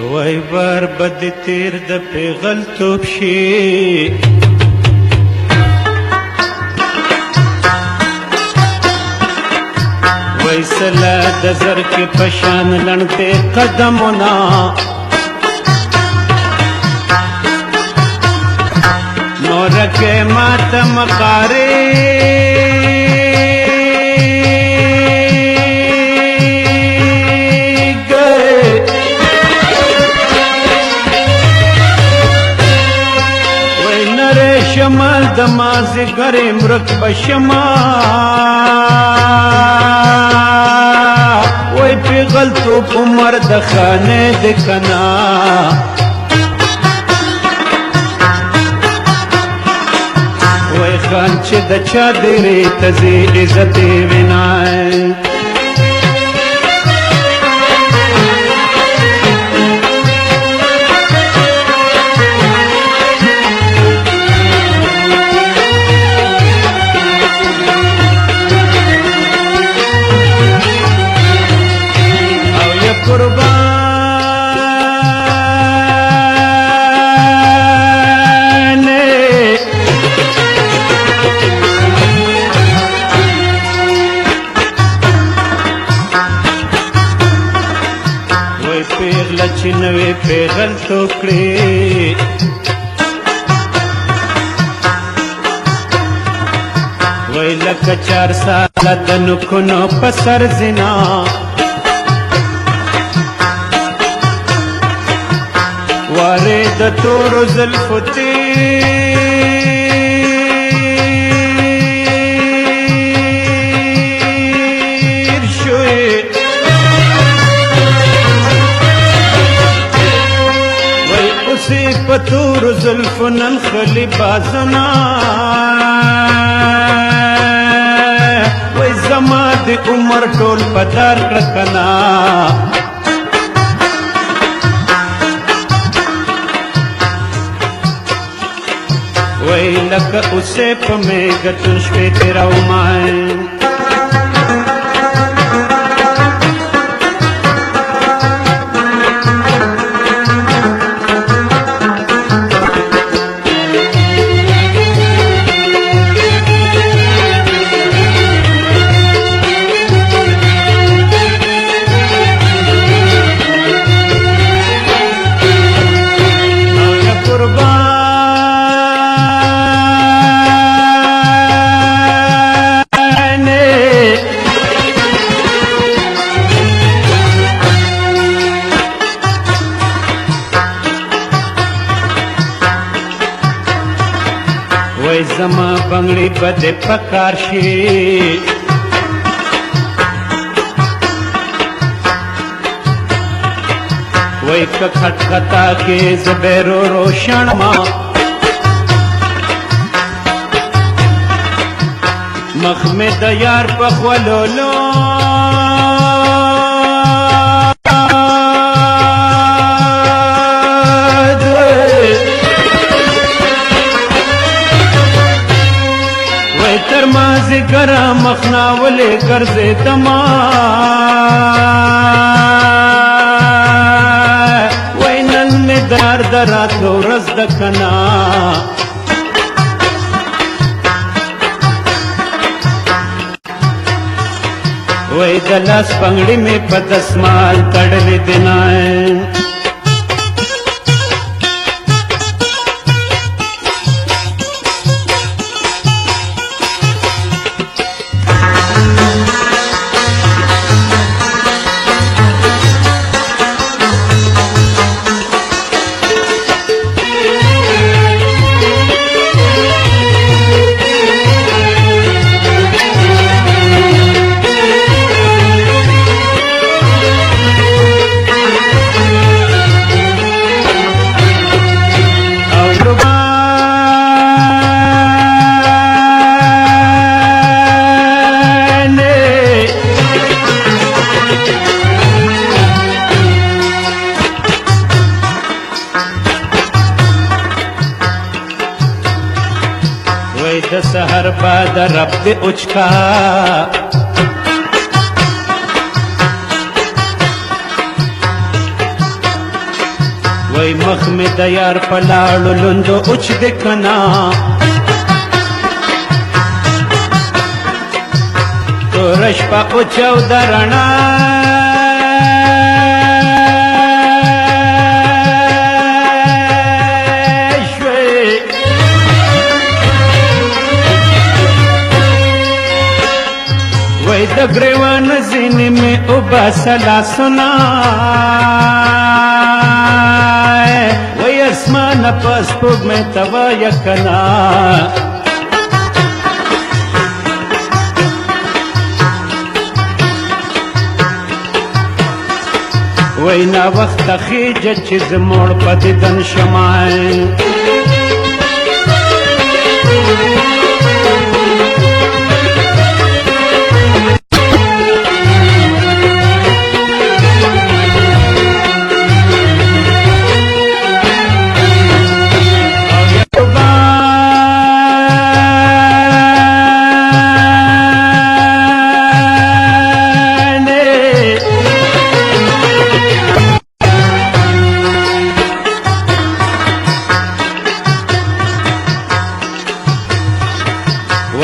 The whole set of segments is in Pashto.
وای بار بد تیر د پیغلتوب شي وای سلا د زر کې پشان لړته قدمونه نور کې ماته مقاره شمال دمازی گرم رک بشما وی پیغل تو عمر دخانه دکنا وی خان چه د چادری تزی عزتی ونای پیغله چې نوې پیغلتوب کړې وای لکه 4 ساله د نکونو په سر زنا وارې د تورو زلفو تیر شوې پتور زلفو نن خلی بازنا وی زما دی عمر ټول پدار کړکنا وی لکه اوسه په میګتون شپې تیراومای وای زما بنگړي بده پکار شي وای کټ کتا کې زبرو روشن ما مخ می د یار په خولولو تر مازی گرا مخناولی کرزی دما وی نن می دار دراتلو رز دکنا وی دلاس پنگڑی می پدسمال تڑلی دنائیں د سحر بعد رب دې اوچکا وای مخ می د یار په لاړو لوندو اوچ د کنا تورش په اوچو درنا وای د ګریوان زینې می او باسلا سنا وای اسمان پس پوگ میں توا یکنا وای نا وقت خیج چیز موڑ پا دیدن شمائیں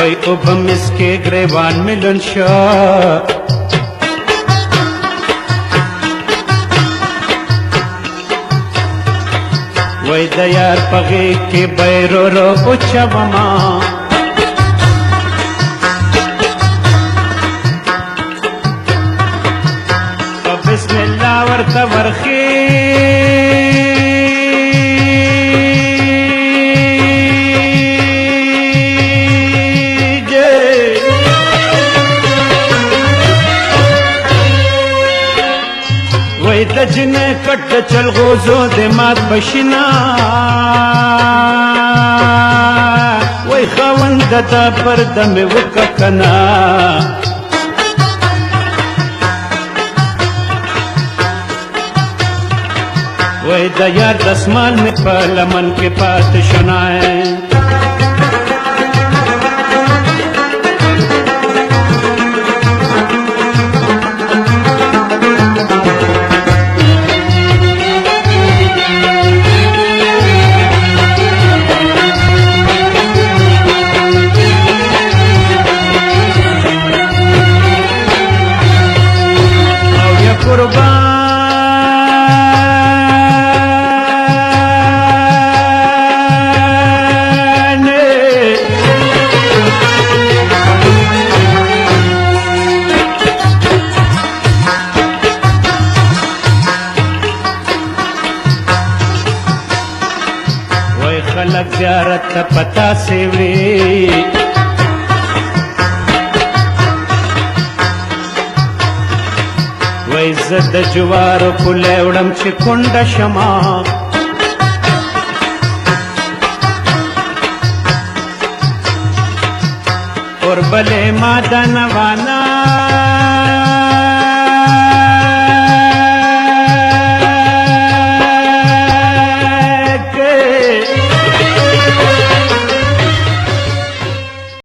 وای او بمس کے گریوان ملن شا وای د یار پغی کې بیرو رو اوچا وما بسم الله ورته ورخی د جنې کټ چل غوزو د مات بشنا وای خوند د پرد مې وککنا وای د یار د اسمان مې په لمن کې پات شنای خلق زیارت تا پتا سیوری وای زد جوارو پوله وړم چې کونډه شما اور بلے مادن وانا